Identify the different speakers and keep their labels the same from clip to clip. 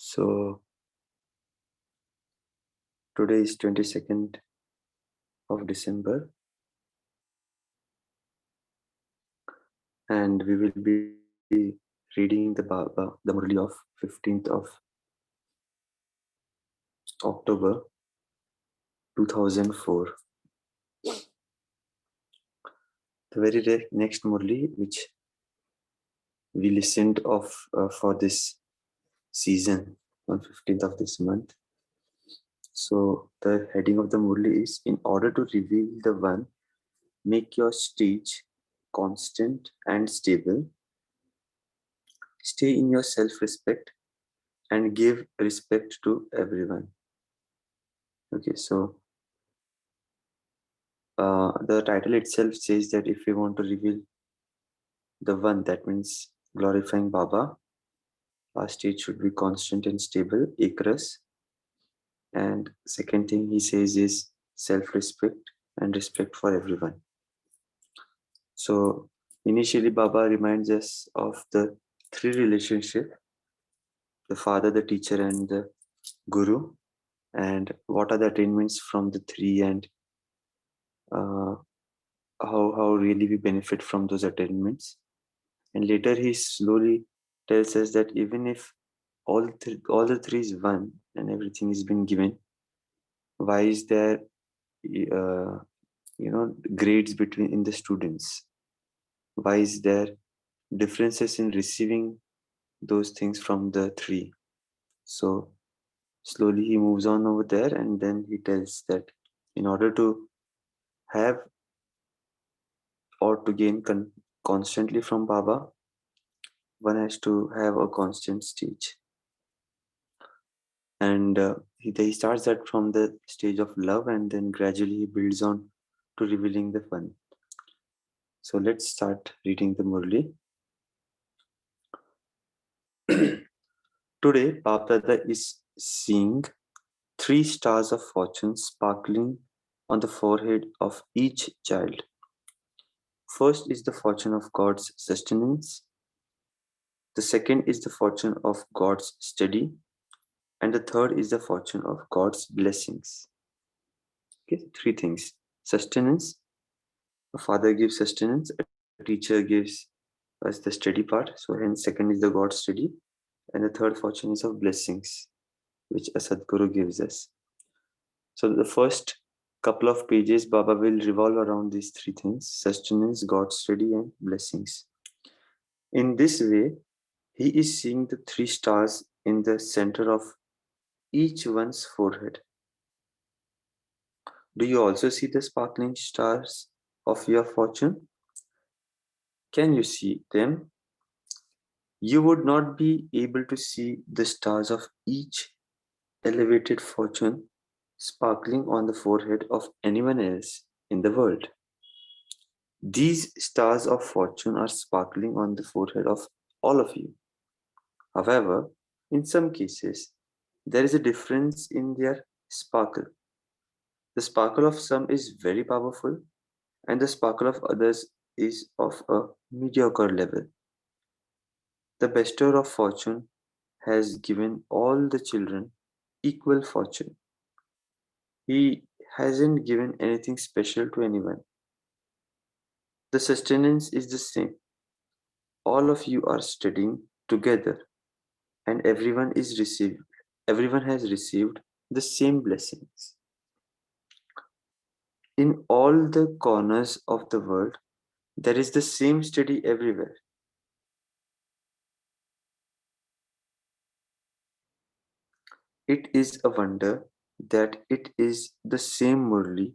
Speaker 1: So today is 22nd of December, and we will be reading the Murli of 15th of October 2004. The very next Murli which we listened of for this season on 15th of this month. So the heading of the Murli is, in order to reveal the One, make your stage constant and stable. Stay in your self-respect and give respect to everyone. Okay, so the title itself says that if we want to reveal the One, that means glorifying Baba, our state should be constant and stable, ekras. And second thing he says is self-respect and respect for everyone. So initially Baba reminds us of the three relationship, the father, the teacher, and the guru, and what are the attainments from the three, and uh, how really we benefit from those attainments. And later he slowly tells us that even if all the three is one and everything is been given, why is there uh, grades between in the students? Why is there differences in receiving those things from the three? So slowly he moves on over there, and then he tells that in order to have or to gain constantly from Baba, one has to have a constant stage. And he starts that from the stage of love, and then gradually he builds on to revealing the One. So let's start reading the Murli. Today, Bapada is seeing three stars of fortune sparkling on the forehead of each child. First is the fortune of God's sustenance. The second is the fortune of God's study. And the third is the fortune of God's blessings. Okay, three things. Sustenance. A father gives sustenance. A teacher gives us the study part. So hence second is the God's study. And the third fortune is of blessings, which a Sadguru gives us. So the first couple of pages, Baba will revolve around these three things: sustenance, God's study, and blessings. In this way, he is seeing the three stars in the center of each one's forehead. Do you also see the sparkling stars of your fortune? Can you see them? You would not be able to see the stars of each elevated fortune sparkling on the forehead of anyone else in the world. These stars of fortune are sparkling on the forehead of all of you. However, in some cases, there is a difference in their sparkle. The sparkle of some is very powerful, and the sparkle of others is of a mediocre level. The bestower of fortune has given all the children equal fortune. He hasn't given anything special to anyone. The sustenance is the same. All of you are studying together, and everyone has received the same blessings. In all the corners of the world, there is the same study everywhere. It is a wonder that it is the same Murli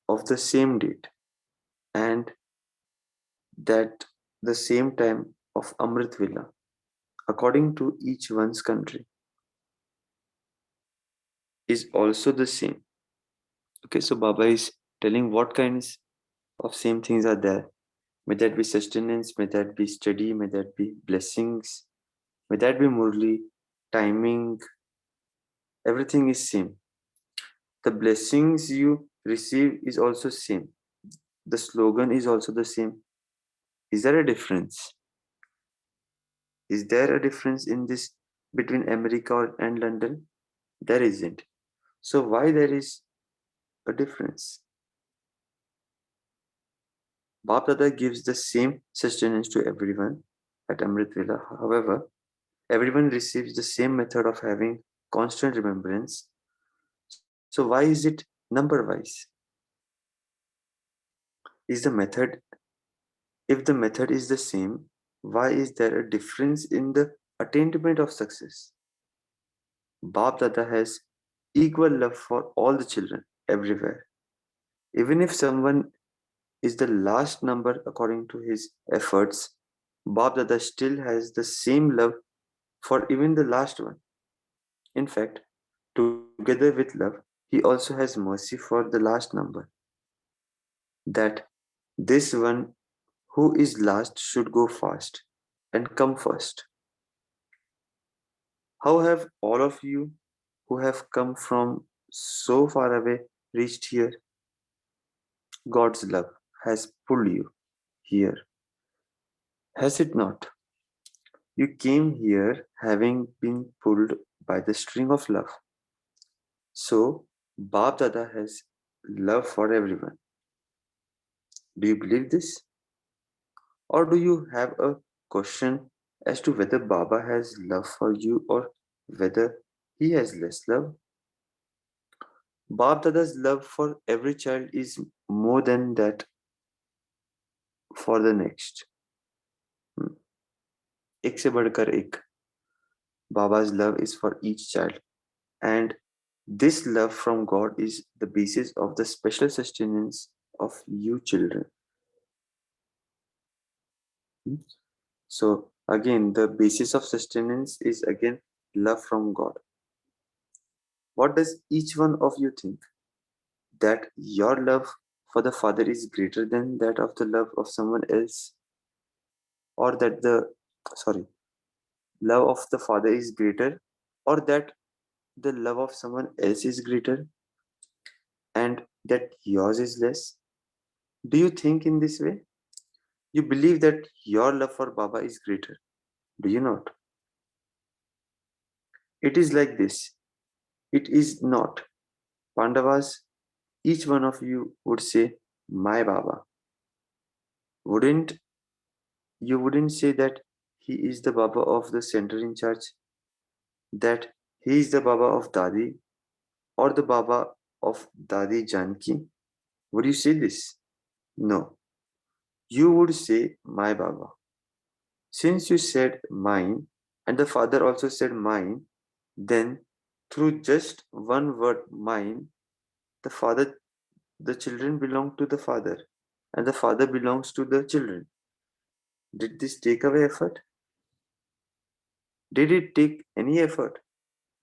Speaker 1: of the same date, and that the same time of Amrit Villa, according to each one's country, is also the same. Okay, so Baba is telling what kinds of same things are there. May that be sustenance, may that be study, may that be blessings, may that be Murli, timing, everything is same. The blessings you receive is also same. The slogan is also the same. Is there a difference? Is there a difference in this between America and London? There isn't. So why there is a difference? Bap Dada gives the same sustenance to everyone at Amrit Villa. However, everyone receives the same method of having constant remembrance. So why is it number wise? Is the method If the method is the same, why is there a difference in the attainment of success? Bap Dada has equal love for all the children everywhere. Even if someone is the last number according to his efforts, Bap Dada still has the same love for even the last one. In fact, together with love, he also has mercy for the last number. That this one who is last should go fast and come first. How have all of you who have come from so far away reached here? God's love has pulled you here, has it not? You came here having been pulled by the string of love. So, Bap Dada has love for everyone. Do you believe this? Or do you have a question as to whether Baba has love for you or whether he has less love? Bap Dada's love for every child is more than that for the next. एक से बढ़कर एक. Baba's love is for each child. And this love from God is the basis of the special sustenance of you children. So again, the basis of sustenance is again love from God. What does each one of you think? That your love for the Father is greater than that of the love of someone else? Or that love of the Father is greater? Or that the love of someone else is greater and that yours is less? Do you think in this way? You believe that your love for Baba is greater, do you not? It is like this. It is not. Pandavas, each one of you would say, my Baba. Wouldn't wouldn't say that he is the Baba of the center in charge, that he is the Baba of Dadi or the Baba of Dadi Janki? Would you say this? No. You would say, my Baba. Since you said mine, and the father also said mine, then through just one word, mine, the children belong to the father, and the father belongs to the children. Did this take away effort? Did it take any effort?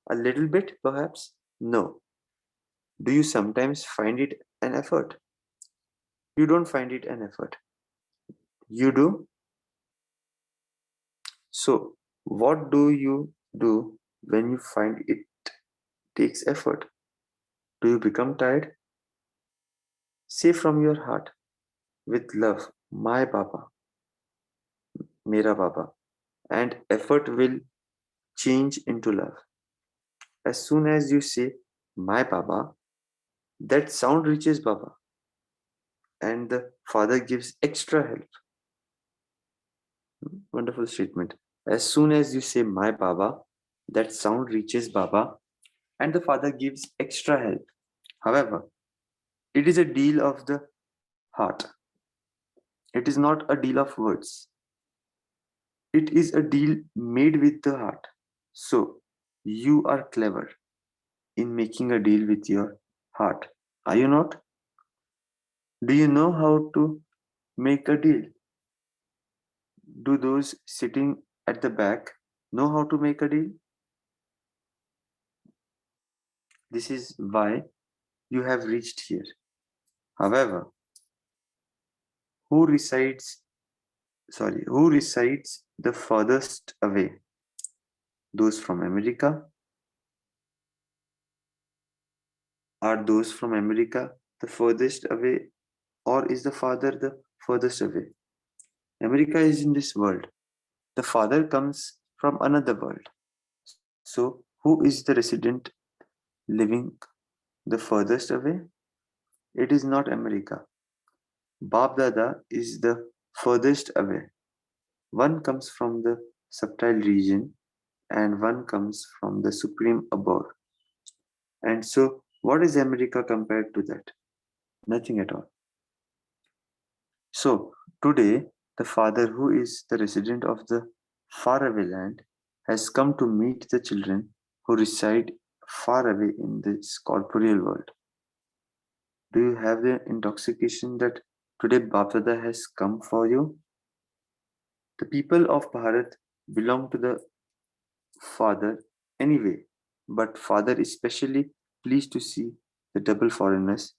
Speaker 1: A little bit, perhaps? No. Do you sometimes find it an effort? You don't find it an effort. You do? So, what do you do when you find it takes effort? Do you become tired? Say from your heart, with love, my Baba, Mera Baba, and effort will change into love. As soon as you say, my Baba, that sound reaches Baba, and the father gives extra help. Wonderful statement. As soon as you say, my Baba, that sound reaches Baba, and the father gives extra help. However, it is a deal of the heart. It is not a deal of words. It is a deal made with the heart. So, you are clever in making a deal with your heart. Are you not? Do you know how to make a deal? Do those sitting at the back know how to make a deal? This is why you have reached here. However, who resides the furthest away? Those from America? Are those from America the furthest away, or is the father the furthest away? America is in this world. The father comes from another world. So, who is the resident living the furthest away? It is not America. Bab Dada is the furthest away. One comes from the subtle region and one comes from the supreme abode. And so, what is America compared to that? Nothing at all. So, today, the father who is the resident of the faraway land has come to meet the children who reside far away in this corporeal world. Do you have the intoxication that today Bapdada has come for you? The people of Bharat belong to the Father anyway, but Father is especially pleased to see the double foreigners.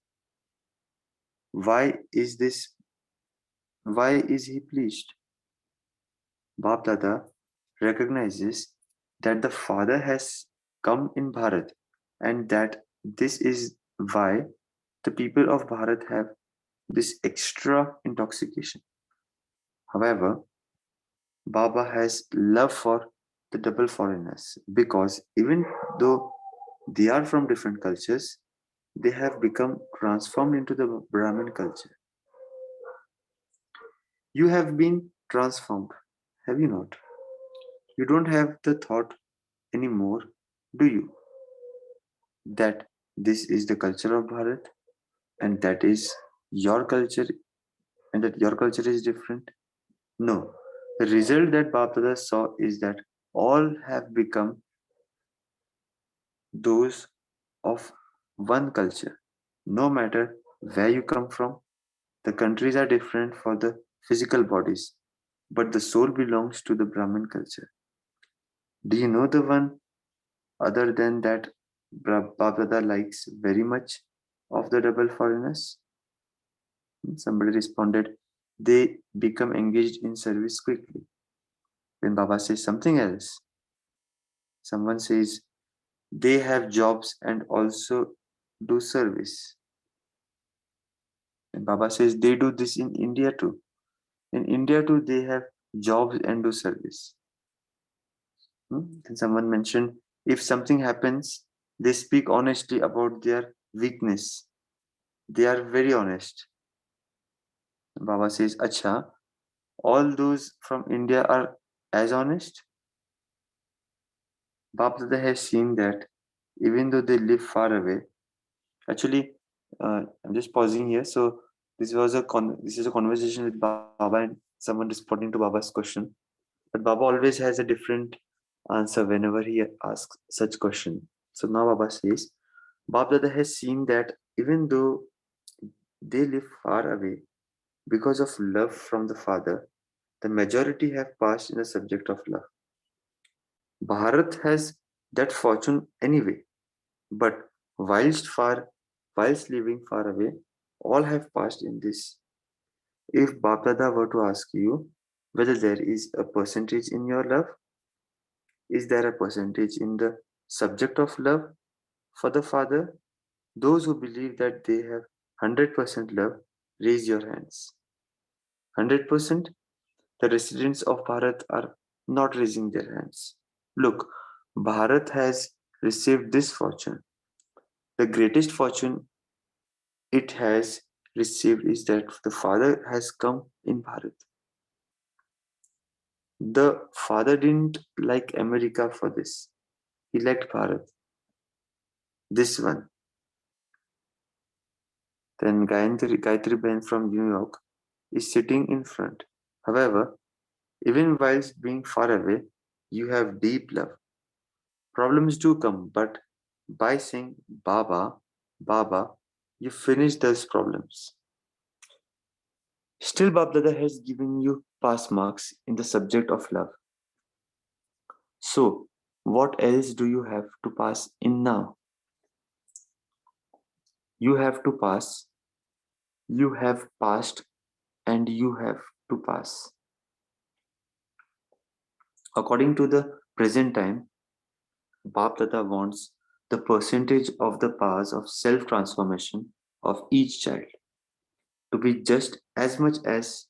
Speaker 1: Why is this? Why is he pleased? Bapdada recognizes that the Father has come in Bharat and that this is why the people of Bharat have this extra intoxication. However, Baba has love for the double foreigners because even though they are from different cultures, they have become transformed into the Brahmin culture. You have been transformed, have you not? You don't have the thought anymore, do you? That this is the culture of Bharat and that is your culture and that your culture is different? No. The result that Baba saw is that all have become those of one culture. No matter where you come from, the countries are different for the physical bodies, but the soul belongs to the Brahmin culture. Do you know the one other than that Babdada likes very much of the double foreigners? Somebody responded, they become engaged in service quickly. When Baba says something else, someone says they have jobs and also do service. And Baba says they do this in India too. In India too, they have jobs and do service. And someone mentioned if something happens, they speak honestly about their weakness. They are very honest. Baba says, Acha, all those from India are as honest. Baba has seen that even though they live far away, actually, I'm just pausing here. So this is a conversation with Baba and someone responding to Baba's question. But Baba always has a different answer whenever he asks such question. So now Baba says, Baba Dada has seen that even though they live far away because of love from the father, the majority have passed in the subject of love. Bharat has that fortune anyway, but whilst living far away, all have passed in this. If Bapdada were to ask you whether there is a percentage in your love, is there a percentage in the subject of love for the Father? Those who believe that they have 100% love, raise your hands. 100%? The residents of Bharat are not raising their hands. Look, Bharat has received this fortune. The greatest fortune it has received is that the Father has come in Bharat. The Father didn't like America for this. He liked Bharat. This one. Then Gayatri Ben from New York is sitting in front. However, even whilst being far away, you have deep love. Problems do come, but by saying Baba, Baba, you finish those problems. Still, Babdada has given you pass marks in the subject of love. So, what else do you have to pass in now? You have to pass, you have passed, and you have to pass. According to the present time, Babdada wants the percentage of the powers of self transformation of each child to be just as much as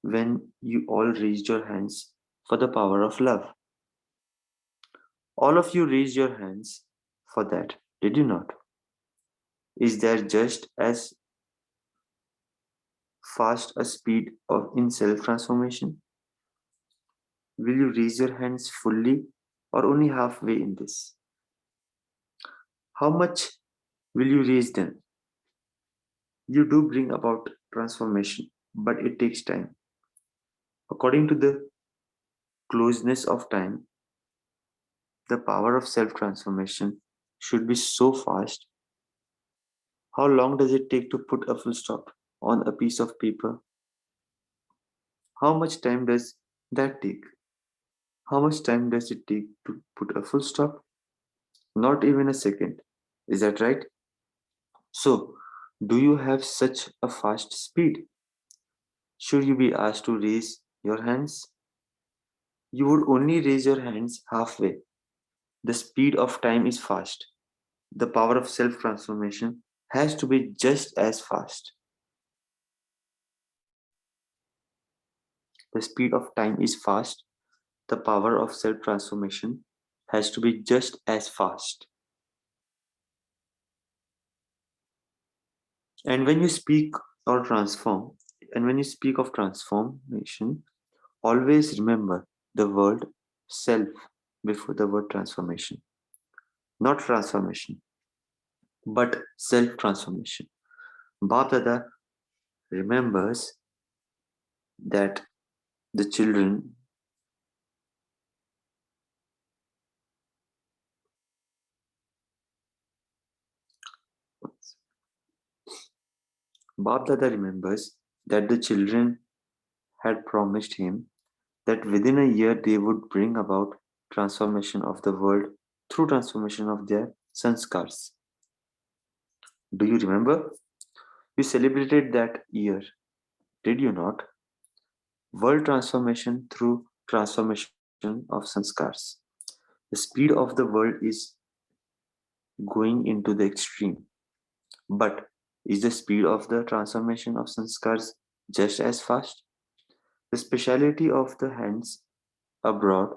Speaker 1: when you all raised your hands for the power of love. All of you raised your hands for that, did you not? Is there just as fast a speed of in self-transformation? Will you raise your hands fully or only halfway in this? How much will you raise them? You do bring about transformation, but it takes time. According to the closeness of time, the power of self transformation should be so fast. How long does it take to put a full stop on a piece of paper? How much time does that take? How much time does it take to put a full stop? Not even a second. Is that right? So, do you have such a fast speed? Should you be asked to raise your hands? You would only raise your hands halfway. The speed of time is fast. The power of self transformation has to be just as fast. The speed of time is fast. The power of self transformation has to be just as fast. And when you speak or transform, and when you speak of transformation, always remember the word self before the word transformation. Not transformation, but self transformation. Bap Dada remembers that the children Bap Dada remembers that the children had promised him that within a year they would bring about transformation of the world through transformation of their sanskars. Do you remember? You celebrated that year, did you not? World transformation through transformation of sanskars. The speed of the world is going into the extreme. But is the speed of the transformation of sanskars just as fast? The speciality of the hands abroad,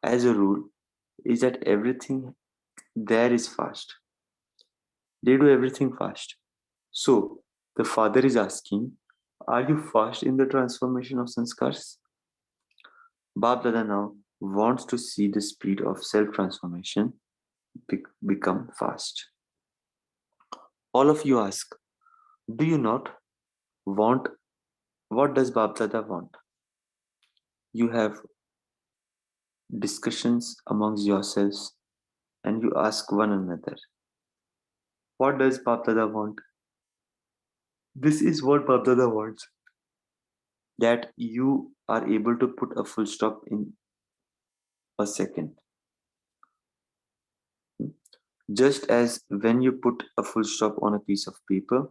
Speaker 1: as a rule, is that everything there is fast. They do everything fast. So, the father is asking, are you fast in the transformation of sanskars? Bab Dada now wants to see the speed of self transformation become fast. All of you ask, do you not want? What does Bab Dada want? You have discussions amongst yourselves and you ask one another, what does Bab Dada want? This is what Bab Dada wants. That you are able to put a full stop in a second. Just as when you put a full stop on a piece of paper,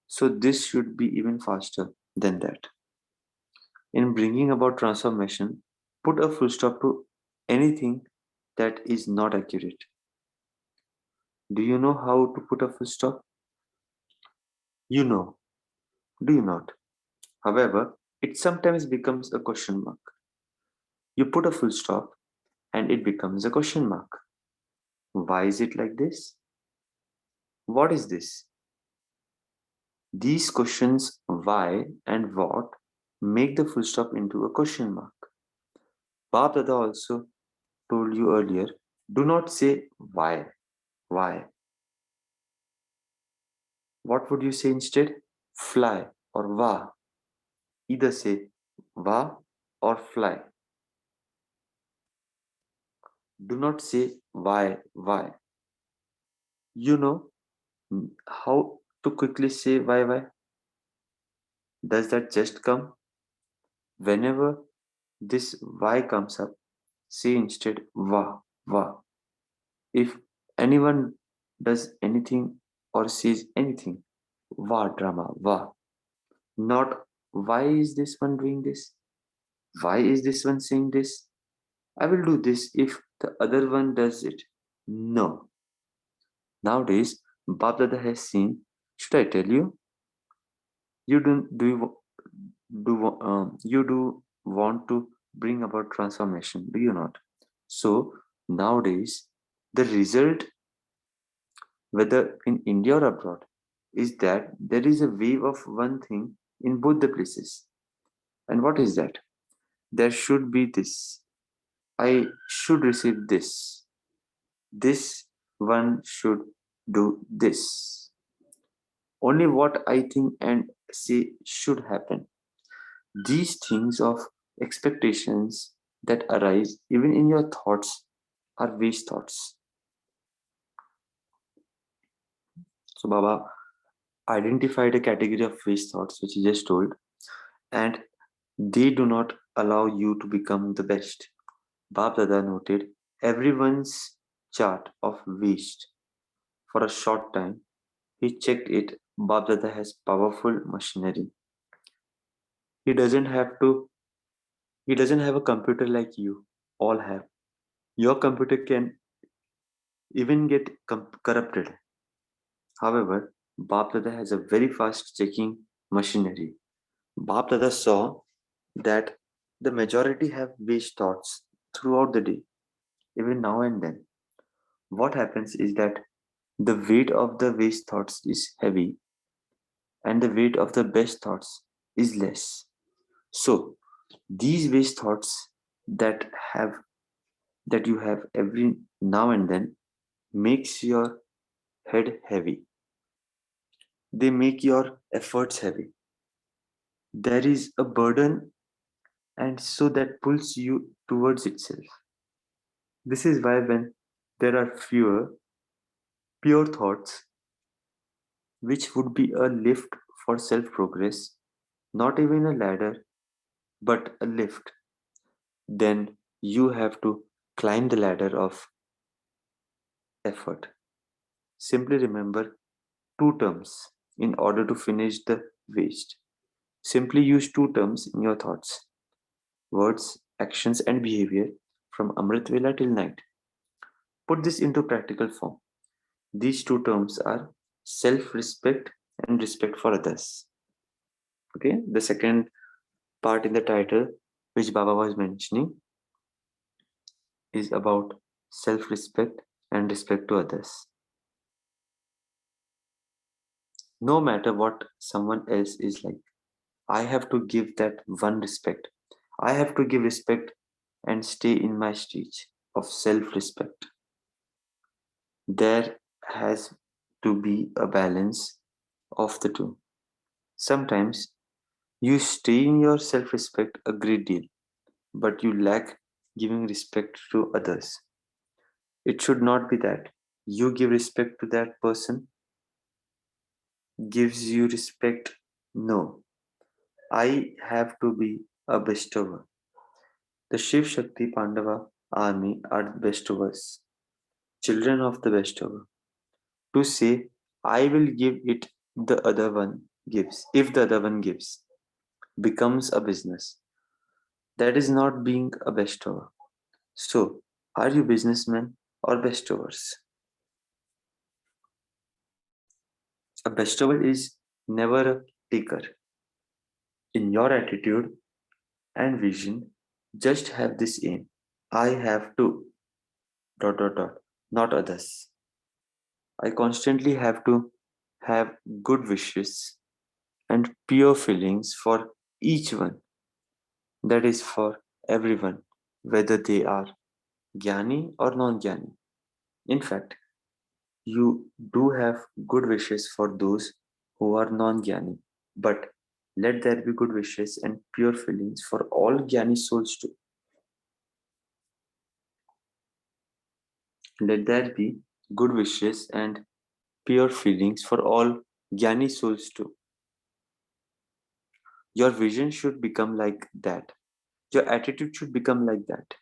Speaker 1: so this should be even faster than that. In bringing about transformation, put a full stop to anything that is not accurate. Do you know how to put a full stop? You know, do you not? However, it sometimes becomes a question mark. You put a full stop and it becomes a question mark. Why is it like this? What is this? These questions, why and what, make the full stop into a question mark. Bab Dada also told you earlier, do not say why. Why? What would you say instead? Fly or va. Either say va or fly. Do not say why, why. You know how to quickly say why? Does that just come? Whenever this why comes up, say instead va. If anyone does anything or says anything, va drama, va. Not why is this one doing this? Why is this one saying this? I will do this if the other one does it. No. Nowadays, Bab Dada has seen, should I tell you? You do want to bring about transformation, do you not? So Nowadays, the result, whether in India or abroad, is that there is a wave of one thing in both the places. And what is that? There should be this. I should receive this. This one should do this. Only what I think and say should happen. These things of expectations that arise even in your thoughts are waste thoughts. So Baba identified a category of waste thoughts which he just told, and they do not allow you to become the best. Bab Dada noted everyone's chart of waste. For a short time, he checked it. Bab Dada has powerful machinery. He doesn't have to. He doesn't have a computer like you all have. Your computer can even get corrupted. However, Bab Dada has a very fast checking machinery. Bab Dada saw that the majority have waste thoughts throughout the day, even now and then. What happens is that the weight of the waste thoughts is heavy and the weight of the best thoughts is less. So these waste thoughts that have that you have every now and then makes your head heavy. They make your efforts heavy. There is a burden and so that pulls you towards itself. This is why when there are fewer pure thoughts, which would be a lift for self progress, not even a ladder, but a lift, then you have to climb the ladder of effort. Simply remember two terms in order to finish the waste. Simply use two terms in your thoughts: words, actions, and behavior from Amrit Vela till night. Put this into practical form. These two terms are self respect and respect for others. Okay, the second part in the title, which Baba was mentioning, is about self respect and respect to others. No matter what someone else is like, I have to give that one respect. I have to give respect and stay in my stage of self respect. There has to be a balance of the two. Sometimes you stay in your self respect a great deal, but you lack giving respect to others. It should not be that you give respect to that person, gives you respect. No, I have to be a bestower. The Shiv Shakti Pandava army are the bestowers, children of the bestower. To say, I will give it, the other one gives, if the other one gives, becomes a business. That is not being a bestower. So, are you businessmen or bestowers? A bestower is never a taker. In your attitude and vision, just have this aim. I have to dot dot dot, not others. I constantly have to have good wishes and pure feelings for each one. That is for everyone, whether they are Gyani or non Gyani. In fact, you do have good wishes for those who are non Gyani, but let there be good wishes and pure feelings for all Gyani souls too. Let there be good wishes and pure feelings for all Gyani souls too. Your vision should become like that. Your attitude should become like that.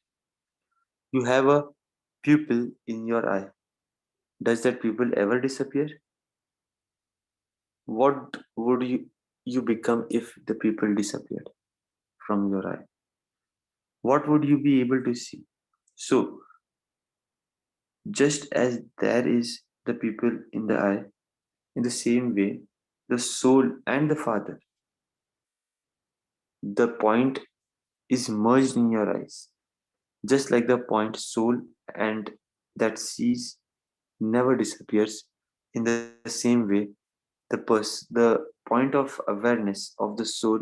Speaker 1: You have a pupil in your eye. Does that pupil ever disappear? What would you become if the pupil disappeared from your eye? What would you be able to see? So, just as there is the pupil in the eye, in the same way, the soul and the father, the point is merged in your eyes, just like the point soul and that sees never disappears. In the same way, the point of awareness of the soul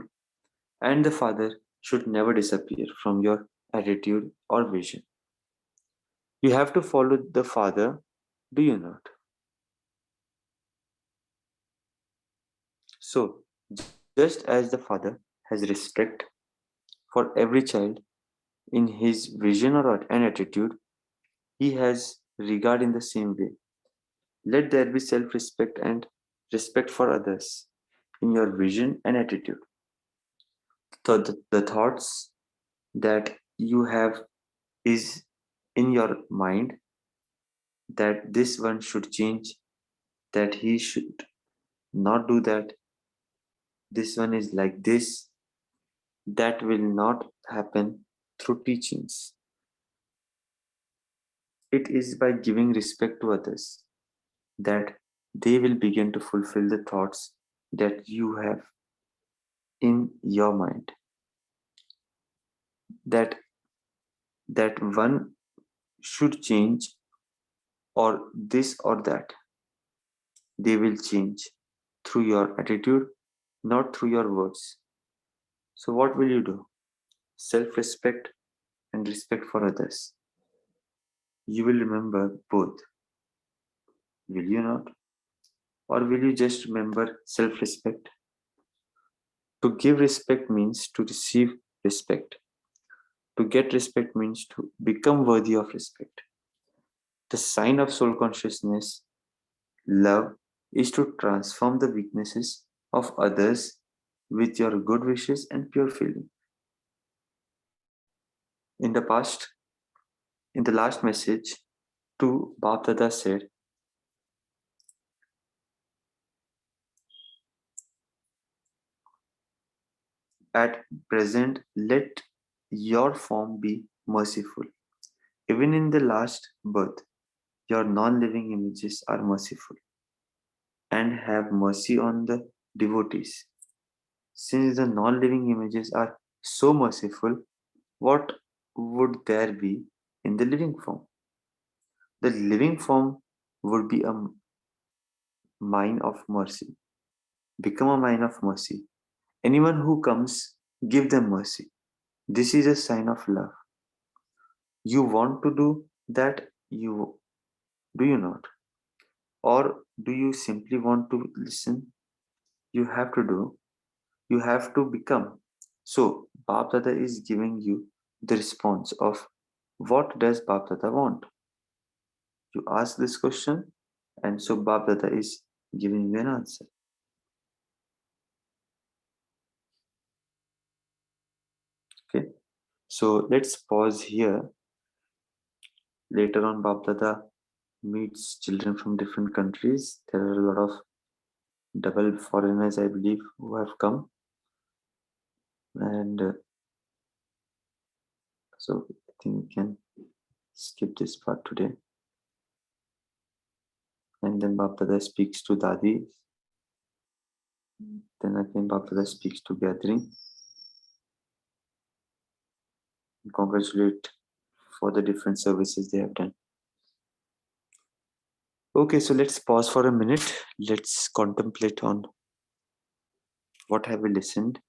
Speaker 1: and the Father should never disappear from your attitude or vision. You have to follow the Father, do you not? So, just as the Father has respect for every child in his vision or an attitude, he has regard in the same way. Let there be self respect and respect for others in your vision and attitude. So, the thoughts that you have is in your mind that this one should change, that he should not do that, this one is like this, that will not happen through teachings. It is by giving respect to others that they will begin to fulfill the thoughts that you have in your mind. That that one should change or this or that. They will change through your attitude, not through your words. So what will you do? Self-respect and respect for others. You will remember both, will you not? Or will you just remember self respect? To give respect means to receive respect. To get respect means to become worthy of respect. The sign of soul consciousness, love, is to transform the weaknesses of others with your good wishes and pure feeling. In the past, in the last message, to Bap Dada said, at present, let your form be merciful. Even in the last birth, your non living images are merciful and have mercy on the devotees. Since the non living images are so merciful, what would there be in the living form? The living form would be a mine of mercy, become a mine of mercy. Anyone who comes, give them mercy. This is a sign of love. You want to do that, you do you not? Or do you simply want to listen? You have to do, you have to become. So, Bap Dada is giving you the response of what does Bap Dada want? You ask this question, and so Bap Dada is giving you an answer. Okay, so let's pause here. Later on, Bap Dada meets children from different countries. There are a lot of double foreigners, I believe, who have come, and so I think we can skip this part today. And then Bap Dada speaks to Dadi. Then again Bap Dada speaks to gathering. And congratulate for the different services they have done. Okay, so let's pause for a minute. Let's contemplate on what have we listened.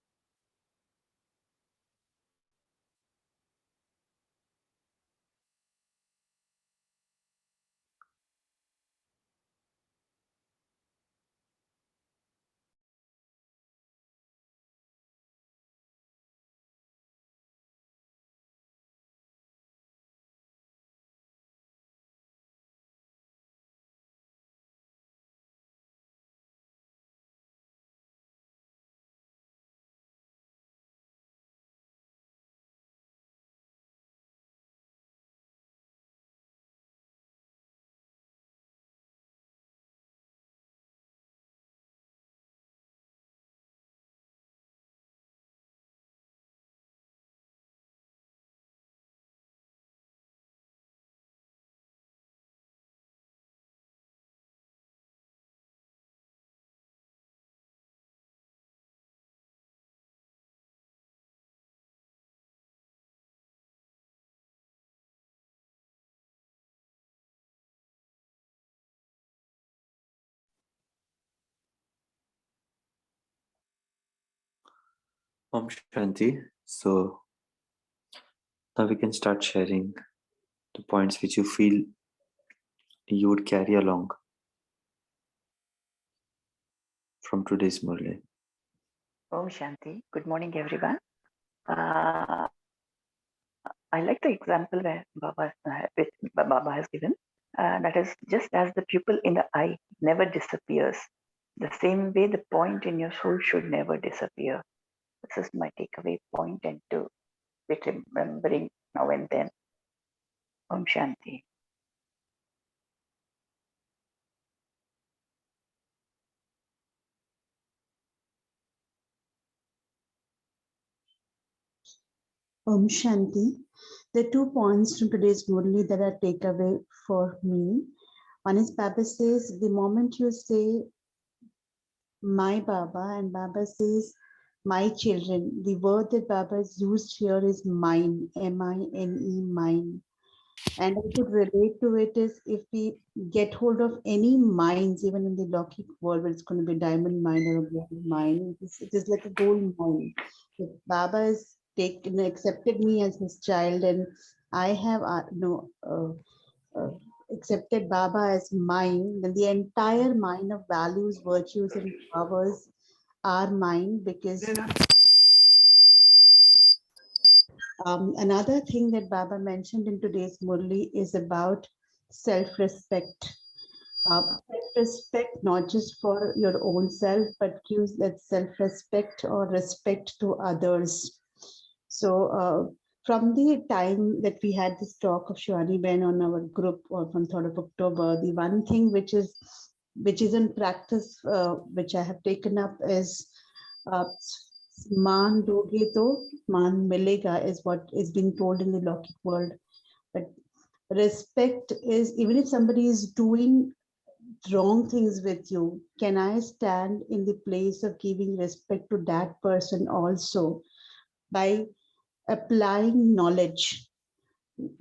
Speaker 1: Om Shanti. So now we can start sharing the points which you feel you would carry along from today's Murli.
Speaker 2: Om Shanti. Good morning, everyone. I like the example where which Baba has given. That is, just as the pupil in the eye never disappears, the same way the point in your soul should never disappear. This is my takeaway point, and to be remembering now and then. Om Shanti.
Speaker 3: Om Shanti. The 2 points from today's Murli that are takeaway for me. One is Baba says, the moment you say my Baba and Baba says my children, the word that Baba has used here is mine, M-I-N-E, mine. And I could relate to it is if we get hold of any mines, even in the Lokik world, where it's going to be a diamond mine or a gold mine, it is like a gold mine. If Baba has taken, accepted me as his child, and I have accepted Baba as mine, then the entire mine of values, virtues, and powers are mine because another thing that Baba mentioned in today's Murli is about self-respect. Self-respect not just for your own self, but gives that self-respect or respect to others. So from the time that we had this talk of Shwani Ben on our group or from 3rd of October, the one thing which is in practice, which I have taken up is मान दोगे तो मान मिलेगा is what is being told in the Lokik world. But respect is, even if somebody is doing wrong things with you, can I stand in the place of giving respect to that person also by applying knowledge?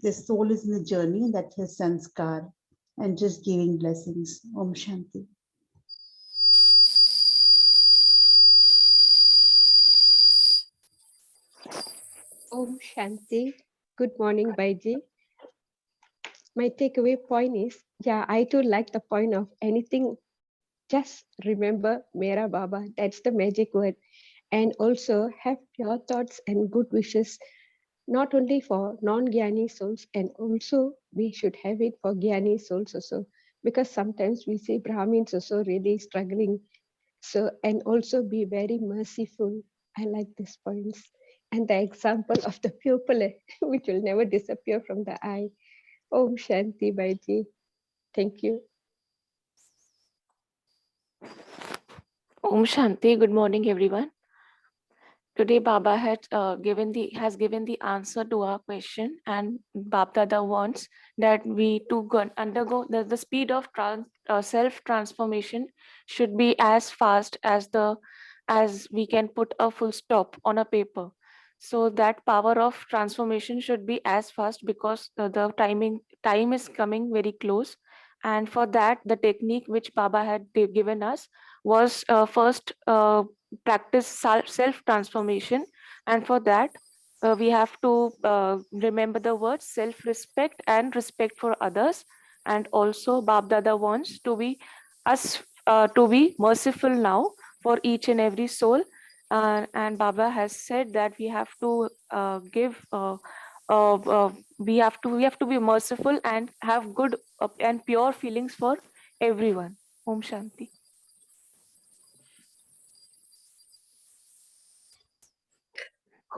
Speaker 3: The soul is in the journey, that is sanskar, and just giving blessings. Om Shanti.
Speaker 4: Om Shanti. Good morning, Baiji. My takeaway point is, I too like the point of anything. Just remember Mera Baba. That's the magic word. And also have pure thoughts and good wishes, not only for non-Gyani souls, and also we should have it for Gyani souls also. Because sometimes we see Brahmins also really struggling. So, and also be very merciful. I like these points. And the example of the pupil, which will never disappear from the eye. Om Shanti Baiji. Thank you.
Speaker 5: Om Shanti. Good morning, everyone. Today, Baba has given the answer to our question, and Bab Dada wants that we to undergo the speed of self transformation should be as fast as we can put a full stop on a paper. So that power of transformation should be as fast because the time is coming very close. And for that, the technique which Baba had given us was first practice self transformation, and for that we have to remember the words self respect and respect for others. And also Bab Dada wants to be us to be merciful now for each and every soul, and Baba has said that we have to give we have to be merciful and have good and pure feelings for everyone. Om Shanti.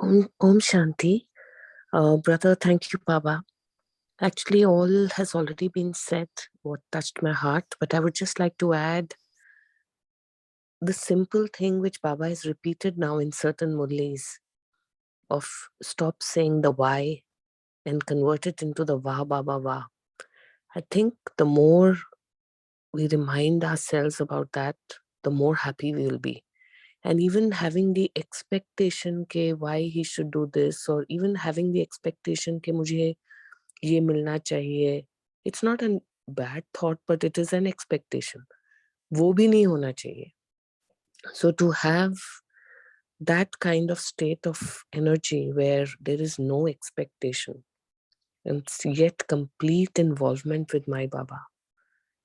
Speaker 6: Om Shanti. Brother, thank you, Baba. Actually, all has already been said, what touched my heart, but I would just like to add the simple thing which Baba has repeated now in certain murlis of stop saying the why and convert it into the Vah Baba Vah. I think the more we remind ourselves about that, the more happy we will be. And even having the expectation ke why he should do this, or even having the expectation ke mujhe ye milna chahiye, it's not a bad thought, but it is an expectation. वो भी नहीं होना चाहिए. So to have that kind of state of energy where there is no expectation and yet complete involvement with my Baba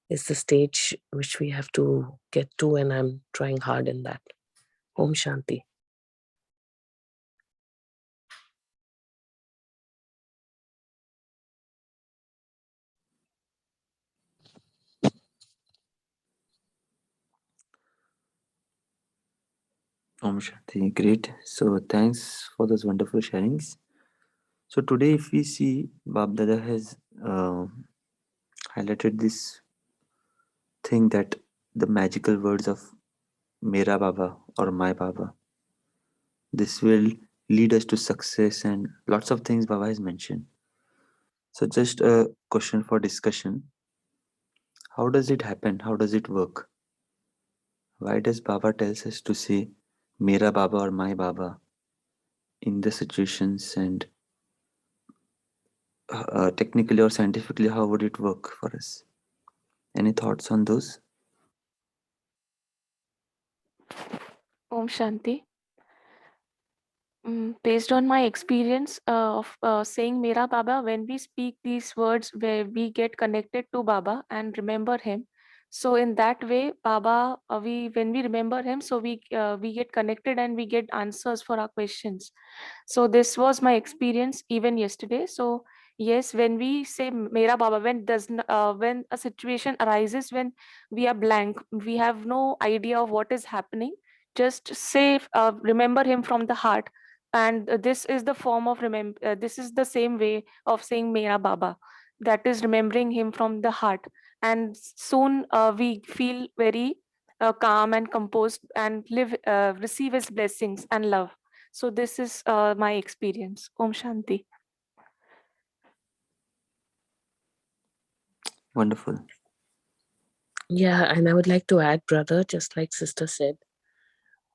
Speaker 6: is the stage which we have to get to, and I'm trying hard in that. Om Shanti.
Speaker 1: Om Shanti, great. So thanks for those wonderful sharings. So today, if we see, Bab Dada has highlighted this thing that the magical words of Mera Baba or My Baba. This will lead us to success and lots of things Baba has mentioned. So just a question for discussion. How does it happen? How does it work? Why does Baba tells us to say Mera Baba or My Baba in the situations, and technically or scientifically, how would it work for us? Any thoughts on those?
Speaker 5: Om Shanti. Based on my experience of saying Mera Baba, when we speak these words where we get connected to Baba and remember him, so in that way, Baba, when we remember him, so we get connected and we get answers for our questions. So this was my experience even yesterday. So yes, when we say Mera Baba, when a situation arises when we are blank, we have no idea of what is happening, just say remember him from the heart, and this is the form of this is the same way of saying Mera Baba, that is remembering him from the heart, and soon we feel very calm and composed and receive his blessings and love. So this is my experience. Om Shanti.
Speaker 1: Wonderful.
Speaker 6: Yeah, and I would like to add, brother, just like sister said,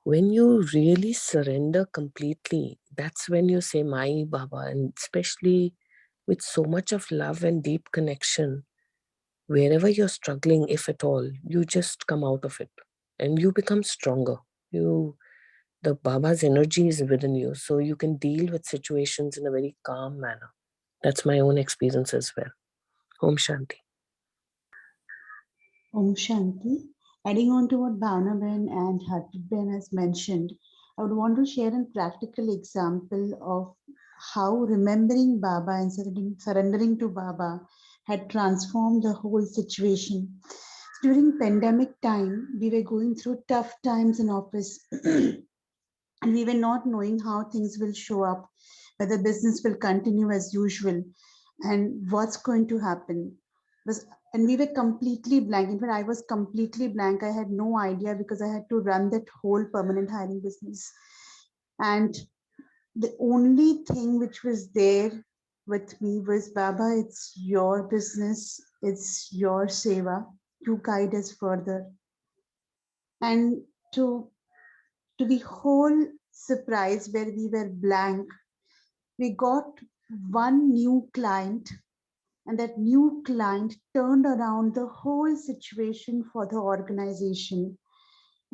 Speaker 6: when you really surrender completely, that's when you say My Baba, and especially with so much of love and deep connection, wherever you're struggling, if at all, you just come out of it and you become stronger. The Baba's energy is within you, so you can deal with situations in a very calm manner. That's my own experience as well. Om Shanti.
Speaker 3: Om Shanti. Adding on to what Bhavna Ben and Harpreet Ben has mentioned, I would want to share a practical example of how remembering Baba and surrendering to Baba had transformed the whole situation. During pandemic time, we were going through tough times in office and we were not knowing how things will show up, whether business will continue as usual and what's going to happen. And we were completely blank. In fact, I was completely blank. I had no idea because I had to run that whole permanent hiring business. And the only thing which was there with me was, Baba, it's your business, it's your seva. You guide us further. And to the whole surprise where we were blank, we got one new client, and that new client turned around the whole situation for the organization.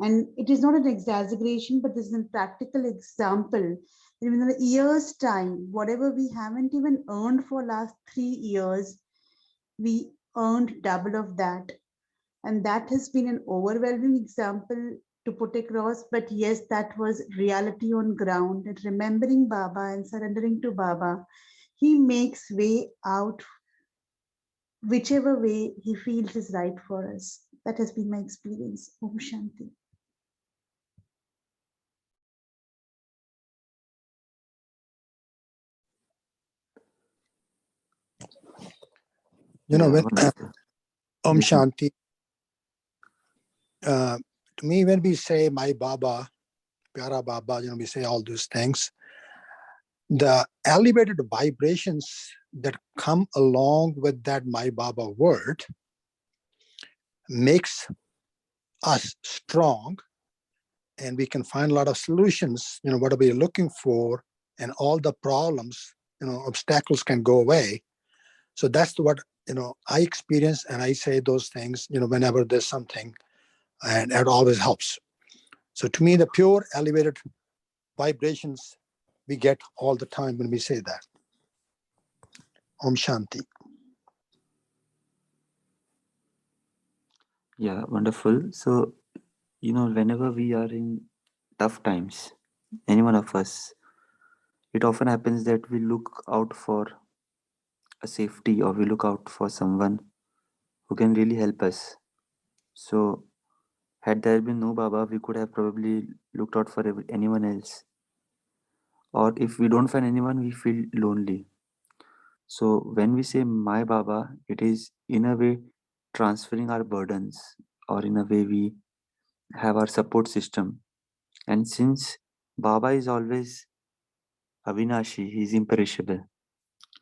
Speaker 3: And it is not an exaggeration, but this is a practical example. In a year's time, whatever we haven't even earned for last 3 years, we earned double of that. And that has been an overwhelming example to put across. But yes, that was reality on ground. And remembering Baba and surrendering to Baba, he makes way out whichever way he feels is right for us. That has been my experience. Om Shanti.
Speaker 7: When
Speaker 1: Wonderful.
Speaker 7: Om Shanti, to me, when we say My Baba, Pyara Baba, we say all those things, the elevated vibrations that come along with that My Baba word makes us strong, and we can find a lot of solutions, what we're looking for, and all the problems, obstacles can go away. So that's what, I experience, and I say those things, whenever there's something, and it always helps. So to me, the pure elevated vibrations we get all the time when we say that. Om Shanti.
Speaker 1: Yeah, wonderful. So, whenever we are in tough times, any one of us, it often happens that we look out for a safety, or we look out for someone who can really help us. So, had there been no Baba, we could have probably looked out for anyone else. Or if we don't find anyone, we feel lonely. So, when we say my Baba, it is in a way transferring our burdens, or in a way we have our support system. And since Baba is always Avinashi, he is imperishable,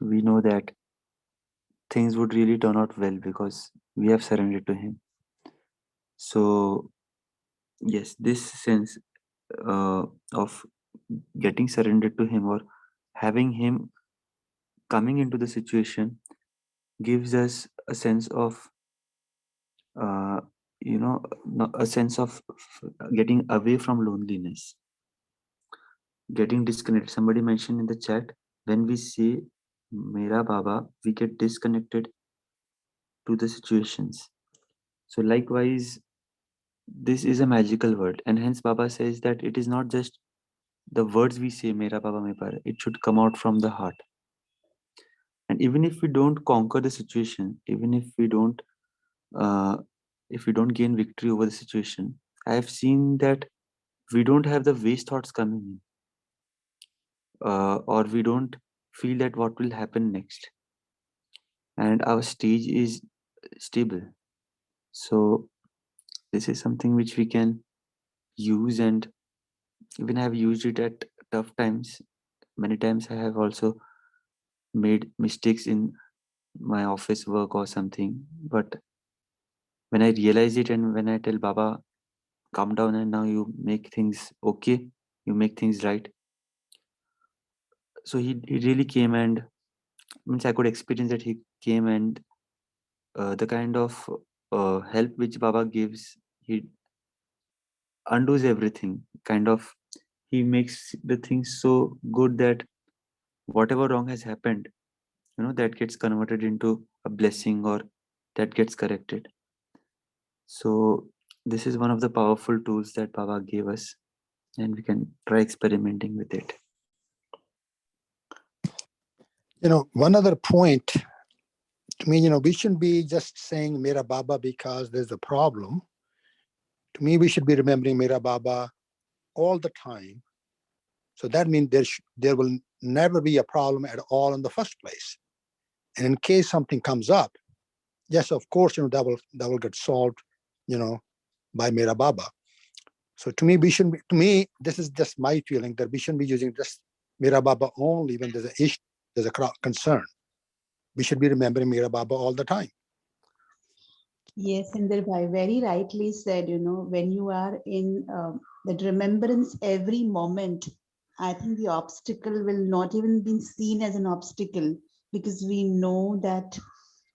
Speaker 1: we know that things would really turn out well because we have surrendered to him. So, yes, this sense of getting surrendered to him, or having him coming into the situation, gives us a sense of a sense of getting away from loneliness, getting disconnected. Somebody mentioned in the chat, when we say Mera Baba, we get disconnected to the situations. So likewise, this is a magical word, and hence Baba says that it is not just the words we say, Mera Baba Mera, it should come out from the heart. And even if we don't conquer the situation, even if we don't gain victory over the situation, I have seen that we don't have the waste thoughts coming in, or we don't feel that what will happen next, and our stage is stable. So this is something which we can use, and even have used it at tough times. Many times I have also made mistakes in my office work or something, but when I realize it, and when I tell Baba, calm down, and now you make things okay, you make things right. So he really came, and means I could experience that he came, and the kind of help which Baba gives, he undoes everything. Kind of, he makes the things so good that whatever wrong has happened, that gets converted into a blessing, or that gets corrected. So this is one of the powerful tools that Baba gave us, and we can try experimenting with it.
Speaker 7: One other point, to me, we shouldn't be just saying Mera Baba because there's a problem. To me, we should be remembering Mera Baba all the time. So that means there will never be a problem at all in the first place. And in case something comes up, yes, of course, that will get solved, by Mera Baba. So to me, this is just my feeling, that we shouldn't be using just Mera Baba only when there's an issue, there's a concern. We should be remembering Mera Baba all the time.
Speaker 3: Yes, Inder Bhai very rightly said, when you are in that remembrance every moment, I think the obstacle will not even be seen as an obstacle, because we know that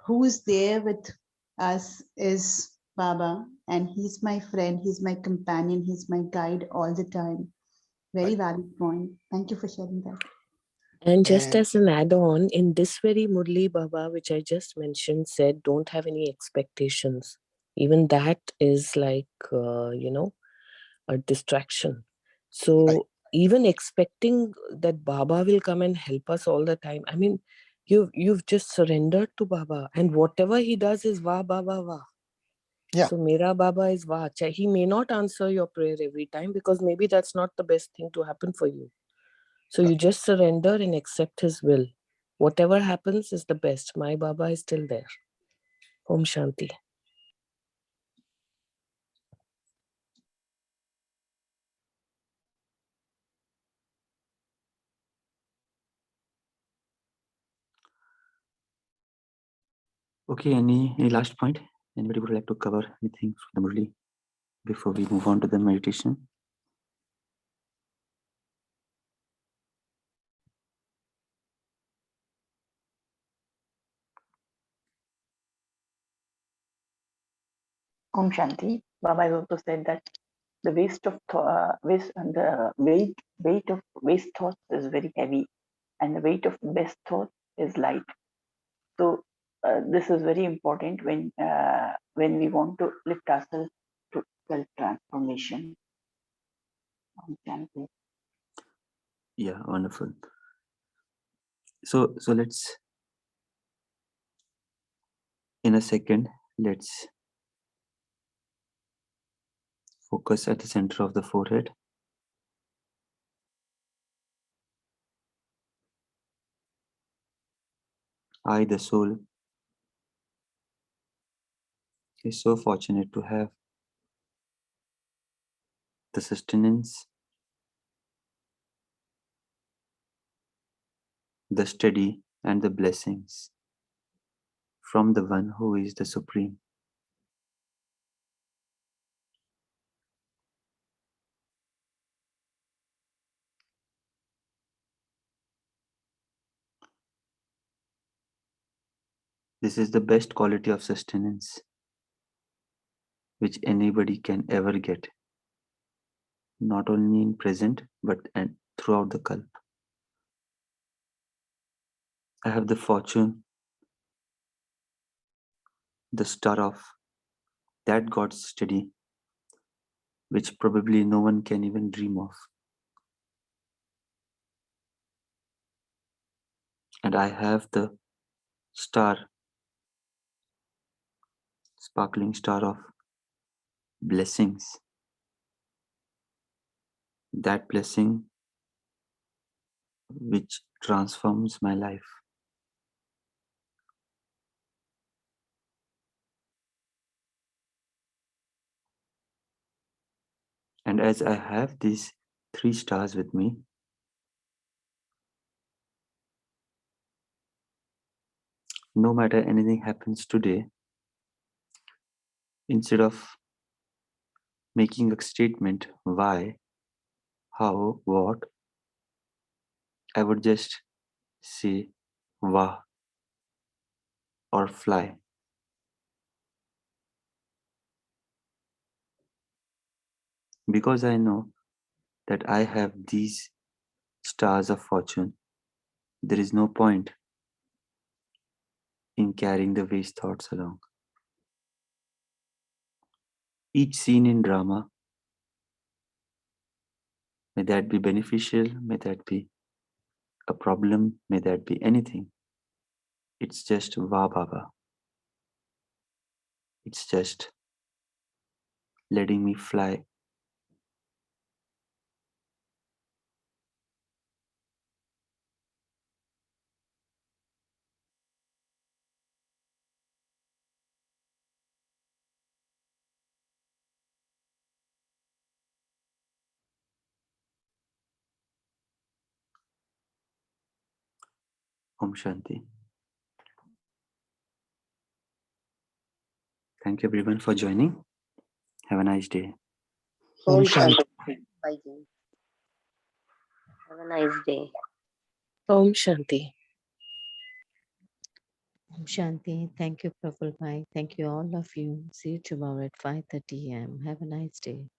Speaker 3: who is there with us is Baba, and he's my friend, he's my companion, he's my guide all the time. Very valid point. Thank you for sharing that.
Speaker 6: And just
Speaker 7: And
Speaker 6: as an add-on, in this very Murli Baba, which I just mentioned, said, don't have any expectations. Even that is like, a distraction. So
Speaker 7: Right.
Speaker 6: even expecting that Baba will come and help us all the time. I mean, you've just surrendered to Baba, and whatever he does is Vah Baba Vah.
Speaker 7: Yeah.
Speaker 6: So Mera Baba is Vah. He may not answer your prayer every time, because maybe that's not the best thing to happen for you. So you just surrender and accept his will. Whatever happens is the best. My Baba is still there. Om Shanti.
Speaker 1: Okay, any last point? Anybody would like to cover anything from the Murli before we move on to the meditation?
Speaker 2: Om Shanti. Baba also said that the weight of waste thoughts is very heavy, and the weight of best thought is light. So this is very important when we want to lift ourselves to self transformation.
Speaker 1: Yeah, wonderful. So let's, in a second, let's focus at the center of the forehead. I, the soul, is so fortunate to have the sustenance, the steady, and the blessings from the one who is the supreme. This is the best quality of sustenance which anybody can ever get, not only in present but and throughout the kalp. I have the fortune, the star of that God's study, which probably no one can even dream of. And I have the star, sparkling star of blessings. That blessing which transforms my life. And as I have these 3 stars with me, no matter anything happens today, instead of making a statement why, how, what, I would just say wah or fly. Because I know that I have these stars of fortune, there is no point in carrying the waste thoughts along. Each scene in drama, may that be beneficial, may that be a problem, may that be anything, it's just wah baba. It's just letting me fly. Om Shanti. Thank you everyone for joining. Have a nice day.
Speaker 7: Om
Speaker 8: Om
Speaker 7: Shanti.
Speaker 8: Shanti. Bye-bye. Have a nice day.
Speaker 6: Om Shanti.
Speaker 9: Om Shanti. Thank you, Praful Bhai. Thank you, all of you. See you tomorrow at 5:30 a.m. Have a nice day.